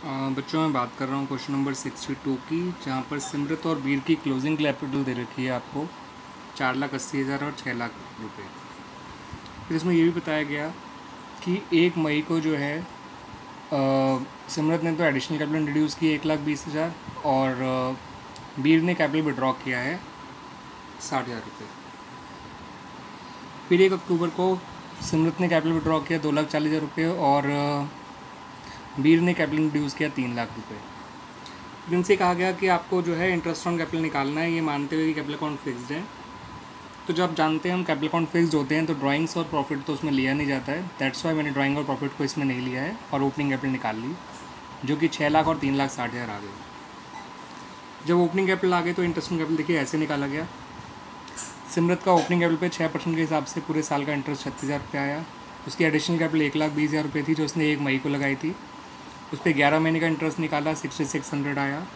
बच्चों मैं बात कर रहा हूँ क्वेश्चन नंबर 62 की, जहाँ पर सिमरत और वीर की क्लोजिंग कैपिटल दे रखी है आपको 4,80,000 और 6,00,000 रुपये। फिर इसमें ये भी बताया गया कि 1 मई को जो है सिमरत ने तो एडिशनल कैपिटल इंट्रोड्यूस की 1,20,000 और वीर ने कैपिटल विड्रॉ किया है 60,000 रुपये। फिर 1 अक्टूबर को सिमरत ने कैपिटल विड्रॉ किया 2,40,000 रुपये और वीर ने कैपिटल इंट्रोड्यूस किया 3,00,000 रुपये। फिर इनसे कहा गया कि आपको जो है इंटरेस्ट ऑन कैपिटल निकालना है, ये मानते हुए कि कैपिटल अकाउंट फिक्स्ड है। तो जब आप जानते हैं हम कैपिटल अकाउंट फिक्स्ड होते हैं तो ड्राइंग्स और प्रॉफिट तो उसमें लिया नहीं जाता है। दैट्स वाई मैंने ड्राइंग और प्रॉफिट को इसमें नहीं लिया है और ओपनिंग कैपिटल निकाल ली, जो कि 6,00,000 और 3,60,000 आ गए। जब ओपनिंग कैपिटल आ गए तो इंटरेस्ट ऑन कैपिटल देखिए ऐसे निकाला गया। सिमरत का ओपनिंग कैपिटल पे 6% के हिसाब से पूरे साल का इंटरेस्ट 36,000 रुपये आया। उसकी एडिशनल कैपिटल 1,20,000 रुपये थी जो उसने 1 मई को लगाई थी। उस पर 11 महीने का इंटरेस्ट निकाला 6,600 आया।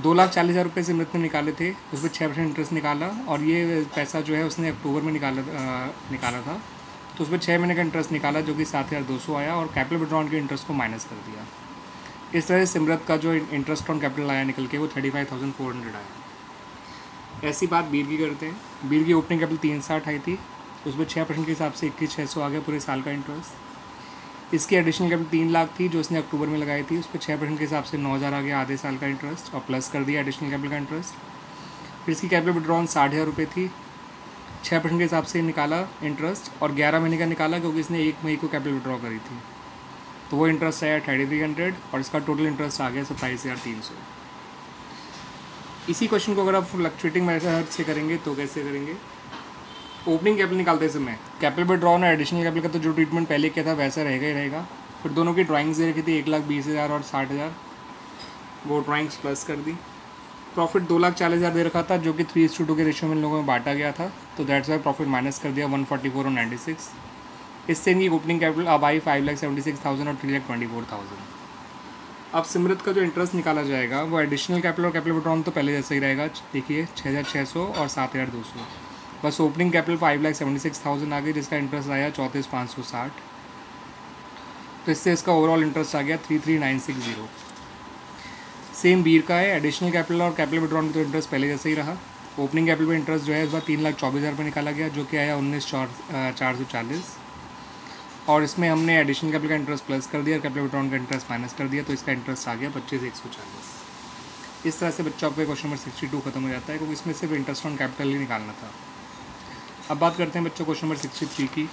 2,40,000 रुपये सिमरत ने निकाले थे, उस पर 6% इंटरेस्ट निकाला और ये पैसा जो है उसने अक्टूबर में निकाला था, तो उस पर 6 महीने का इंटरेस्ट निकाला जो कि 7,200 आया और कैपिटल विड्रॉन के इंटरेस्ट को माइनस कर दिया। इस तरह से सिमरत का जो इंटरेस्ट ऑन कैपिटल आया निकल के वो 35,400 आया। ऐसी बात बीर की करते हैं। बीर की ओपनिंग कैपिटल 360 आई थी, उस पर 6% के हिसाब से 21,600 आ गया पूरे साल का इंटरेस्ट। इसकी एडिशनल कैपिटल 3,00,000 थी जो उसने अक्टूबर में लगाई थी, उस पर 6% के हिसाब से 9,000 आ गया आधे साल का इंटरेस्ट और प्लस कर दिया एडिशनल कैपिटल का इंटरेस्ट। फिर इसकी कैपिटल विड्रॉन 60,000 रुपये थी, 6% के हिसाब से निकाला इंटरेस्ट और 11 महीने का निकाला क्योंकि इसने 1 मई को कैपिटल विड्रॉ करी थी, तो वो इंटरेस्ट आया 3,300 और इसका टोटल इंटरेस्ट आ गया 27,300। इसी क्वेश्चन को अगर आप फ्लक्चुएटिंग मेथड से करेंगे तो कैसे करेंगे? ओपनिंग कैपिटल निकालते समय कैपिटल विड्रॉन और एडिशनल कैपिटल का तो जो ट्रीटमेंट पहले किया था वैसा रहेगा ही रहेगा। फिर दोनों की ड्राइंग्स दे रखी थी 1,20,000 और 60,000, वो ड्राइंग्स प्लस कर दी। प्रॉफिट 2,40,000 दे रखा था जो कि 3:2 के रेशियो में इन लोगों में बांटा गया था, तो दैट्स वाई प्रॉफिट माइनस कर दिया 144 और 96। इससे इनकी ओपनिंग कैपिटल अब आई 5,76,000 और 3,24,000। अब सिमरत का जो इंटरेस्ट निकाला जाएगा वो एडिशनल कैपिटल और कैपिटल विड्रॉन तो पहले जैसा ही रहेगा। देखिए 6,600 और 7,200, बस ओपनिंग कैपिटल 5,76,000 आ गई जिसका इंटरेस्ट आया 34,560, तो इससे इसका ओवरऑल इंटरेस्ट आ गया 33,960। सेम बीर का है, एडिशनल कैपिटल और कैपिटल विड्रॉन में तो इंटरेस्ट पहले जैसे ही रहा। ओपनिंग कैपिटल पे इंटरेस्ट जो है इस बार 3,24,000 रुपये निकाला गया जो कि आया 19,440 और इसमें हमने एडिशनल कैपिटल का इंटरेस्ट प्लस कर दिया और कैपिटल विड्रॉन का इंटरेस्ट माइनस कर दिया, तो इसका इंटरेस्ट आ गया 25,140। इस तरह से बच्चों आपका क्वेश्चन नंबर 62 खत्म हो जाता है क्योंकि इसमें सिर्फ इंटरेस्ट ऑन कैपिटल ही निकालना था। अब बात करते हैं बच्चों क्वेश्चन नंबर 63 की।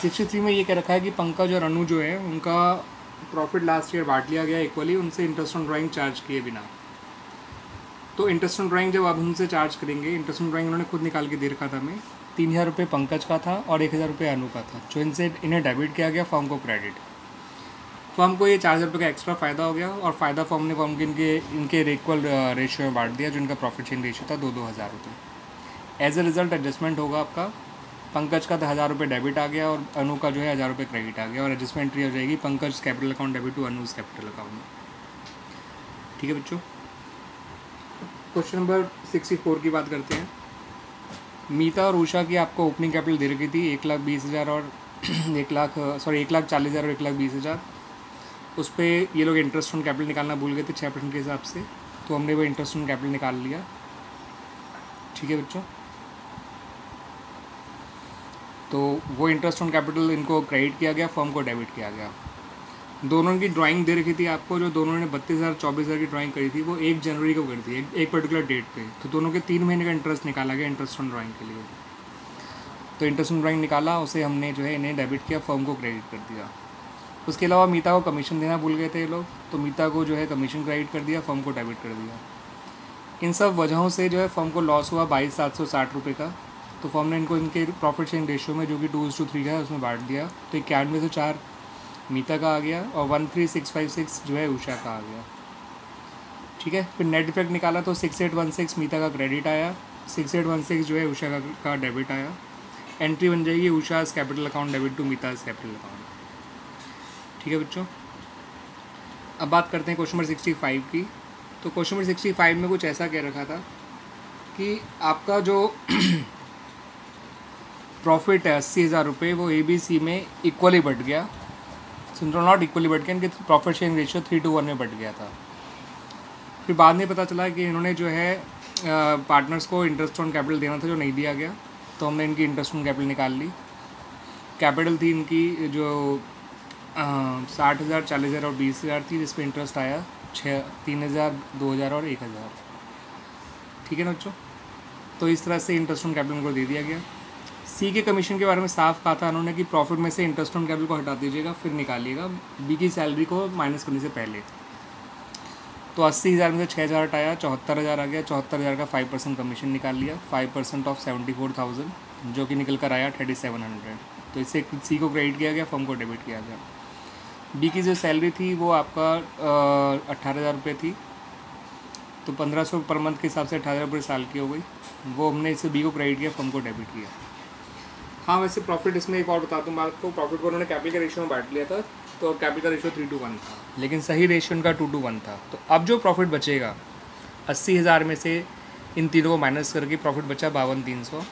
63 में ये कह रखा है कि पंकज और अनु जो है उनका प्रॉफिट लास्ट ईयर बांट लिया गया इक्वली उनसे इंटरेस्ट ऑन ड्राइंग चार्ज किए बिना। तो इंटरेस्ट ऑन ड्राइंग जब आप उनसे चार्ज करेंगे, इंटरेस्ट ऑन ड्राइंग उन्होंने खुद निकाल के दे रखा था हमें, 3,000 रुपये पंकज का था और 1,000 रुपये अनु का था, जो इन्हें डेबिट किया गया, फर्म को क्रेडिट। फर्म को ये 4,000 रुपये का एक्स्ट्रा फ़ायदा हो गया और फ़ायदा फर्म ने फर्म के इनके इक्वल रेशियो में बांट दिया, जो इनका प्रॉफिट शेयरिंग रेशियो था 2-2 हज़ार रुपये। एज ए रिजल्ट एडजस्टमेंट होगा आपका, पंकज का 1,000 रुपये डेबिट आ गया और अनु का जो है 1,000 रुपये क्रेडिट आ गया और एडजस्टमेंट एंट्री हो जाएगी Pankaj capital account debit to Anuj capital account. ठीक है बच्चों, क्वेश्चन नंबर 64 की बात करते हैं। मीता और उषा की आपको ओपनिंग कैपिटल दे रखी थी 1,20,000 और 1,40,000 और 1,20,000। उस पर ये लोग इंटरेस्ट ऑन कैपिटल निकालना भूल गए थे 6% के हिसाब से, तो हमने वो इंटरेस्ट ऑन कैपिटल निकाल लिया। ठीक है बच्चों, तो वो इंटरेस्ट ऑन कैपिटल इनको क्रेडिट किया गया, फर्म को डेबिट किया गया। दोनों की ड्राइंग दे रखी थी आपको, जो दोनों ने 32,000 24,000 की ड्राइंग करी थी वो 1 जनवरी को करी थी, एक पर्टिकुलर डेट पे, तो दोनों के 3 महीने का इंटरेस्ट निकाला गया इंटरेस्ट ऑन ड्राइंग के लिए। तो इंटरेस्ट ऑन ड्राइंग निकाला, उसे हमने जो है इन्हें डेबिट किया, फर्म को क्रेडिट कर दिया। उसके अलावा मीता को कमीशन देना भूल गए थे ये लोग, तो मीता को जो है कमीशन क्रेडिट कर दिया, फर्म को डेबिट कर दिया। इन सब वजहों से जो है फर्म को लॉस हुआ 22,760 रुपये का, तो फर्म ने इनको इनके प्रॉफिट शेयरिंग रेशियो में जो कि 2:3 का है उसमें बांट दिया, तो 91,4 मीता का आ गया और 13,656 जो है उषा का आ गया। ठीक है, फिर नेट इफेक्ट निकाला तो 6,816 मीता का क्रेडिट आया, 6,816 जो है उषा का डेबिट आया। एंट्री बन जाएगी Usha's capital account debit to Meeta's capital account. ठीक है बच्चों, अब बात करते हैं क्वेश्चन नंबर 65 की। तो क्वेश्चन नंबर 65 में कुछ ऐसा कह रखा था कि आपका जो प्रॉफिट है 80,000 रुपये वो ABC में इक्वली बट गया। सिंड्रोम नॉट इक्वली बढ़ गया, इनके प्रॉफिट शेयरिंग रेशियो 3:1 में बढ़ गया था। फिर बाद में पता चला कि इन्होंने जो है पार्टनर्स को इंटरेस्ट ऑन कैपिटल देना था जो नहीं दिया गया, तो हमने इनकी इंटरेस्ट ऑन कैपिटल निकाल ली। कैपिटल थी इनकी जो 60,000, 40,000 और 20,000 थी, जिस पे इंटरेस्ट आया 3,000, 2,000 और 1,000। ठीक है ना बच्चों, तो इस तरह से इंटरेस्ट ऑन कैपिटल को दे दिया गया। सी के कमीशन के बारे में साफ कहा था उन्होंने कि प्रॉफिट में से इंटरेस्ट ऑन कैपिटल को हटा दीजिएगा फिर निकालिएगा बी की सैलरी को माइनस करने से पहले। तो 80,000 में से 6,000 हटाया, 74,000 आ गया। 74,000 का 5% कमीशन निकाल लिया, 5% ऑफ 74,000 जो कि निकल कर आया 3,700। तो इससे सी को क्रेडिट किया गया, फर्म को डेबिट किया गया। बी की जो सैलरी थी वो आपका 18,000 रुपये थी, तो 1,500 पर मंथ के हिसाब से 18,000 रुपये साल की हो गई। वो हमने इसे बी को क्रेडिट किया, फर्म को डेबिट किया। हाँ, वैसे प्रॉफिट इसमें एक और बता दूँ मैं आपको, प्रॉफिट को उन्होंने कैपिटल के रेशियो में बांट लिया था, तो कैपिटल का रेशियो 3:1 था, लेकिन सही रेशियो उनका 2:1 था। तो अब जो प्रॉफिट बचेगा 80,000 में से इन तीनों को माइनस करके प्रॉफिट बचा 52,300,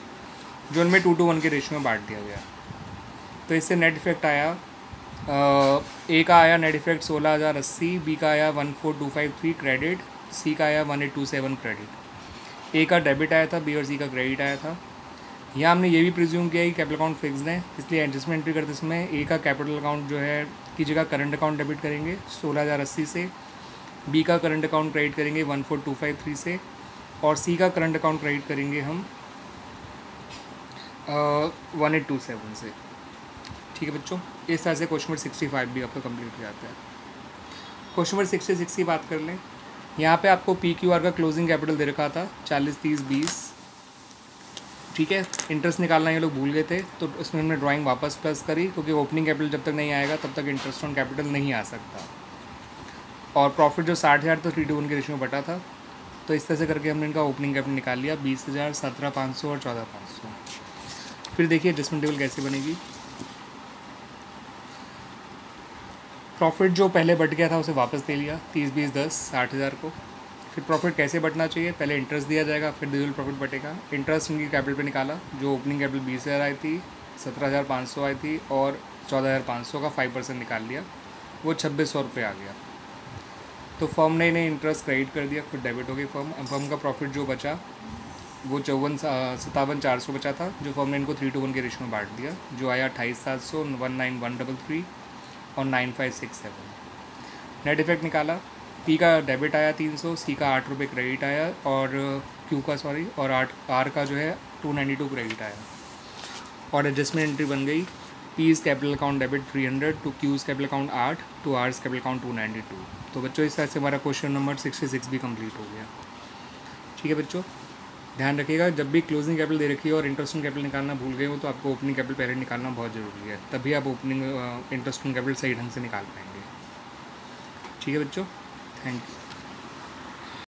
जो उनमें 2:1 के रेशियो में बांट दिया गया। तो इससे नेट इफेक्ट आया, ए का आया नेट इफेक्ट 16,080, बी का आया 14,253 क्रेडिट, सी का आया 1,827 क्रेडिट। ए का डेबिट आया था, बी और सी का क्रेडिट आया था। यहाँ हमने ये भी प्रिज्यूम किया कि कैपिटल अकाउंट फिक्स्ड है, इसलिए एडजस्टमेंट एंट्री करते समय ए का कैपिटल अकाउंट जो है की जगह करंट अकाउंट डेबिट करेंगे 16,080 से, बी का करंट अकाउंट क्रेडिट करेंगे 14,253 से, और सी का करंट अकाउंट क्रेडिट करेंगे हम 1,827 से। ठीक है बच्चों, इस तरह से क्वेश्चन नंबर 65 भी आपका कंप्लीट हो जाता है। क्वेश्चन नंबर 66 की बात कर लें। यहाँ पे आपको PQR का क्लोजिंग कैपिटल दे रखा था 40, 30, 20। ठीक है, इंटरेस्ट निकालना ये लोग भूल गए थे, तो उसमें हमने ड्राइंग वापस प्लस करी, क्योंकि ओपनिंग कैपिटल जब तक नहीं आएगा तब तक इंटरेस्ट ऑन कैपिटल नहीं आ सकता। और प्रॉफिट जो 60,000 तो 3:1 के रेशियो में बटा था, तो इस तरह से करके हमने इनका ओपनिंग कैपिटल निकाल लिया 20,000, 17,500 और 14,500। फिर देखिए एडजस्टमेंट टेबल कैसे बनेगी। प्रॉफिट जो पहले बट गया था उसे वापस दे लिया 30, 20, 10, 60,000 को। फिर प्रॉफिट कैसे बटना चाहिए, पहले इंटरेस्ट दिया जाएगा, फिर डिविजिबल प्रॉफिट बटेगा। इंटरेस्ट इनकी कैपिटल पे निकाला, जो ओपनिंग कैपिटल 20,000 आई थी, 17,500 आई थी और 14,500 का 5% निकाल लिया, वो 2,600 रुपये आ गया। तो फर्म ने इन्हें इंटरेस्ट क्रेडिट कर दिया, फिर डेबिट हो गई फर्म का प्रॉफिट जो बचा वो 57,400 बचा था, जो फर्म ने इनको 3:1 के रेशियो में बांट दिया, जो आया 28,700, 19,133 और 9,567। नेट इफेक्ट निकाला, पी का डेबिट आया 300, सी का 8 रुपये क्रेडिट आया और और आर का जो है 292 क्रेडिट आया। और एडजस्टमेंट एंट्री बन गई, P's capital account debit 300 to Q's capital account 8 to R's capital account 292। तो बच्चों इस तरह से हमारा क्वेश्चन नंबर 66 भी कंप्लीट हो गया। ठीक है बच्चों, ध्यान रखिएगा, जब भी क्लोजिंग कैपिटल दे रखी है और इंटरेस्ट ऑन कैपिटल निकालना भूल गए हो तो आपको ओपनिंग कैपिटल पहले निकालना बहुत ज़रूरी है, तभी आप ओपनिंग इंटरेस्ट ऑन कैपिटल सही ढंग से निकाल पाएंगे। ठीक है बच्चों, थैंक यू।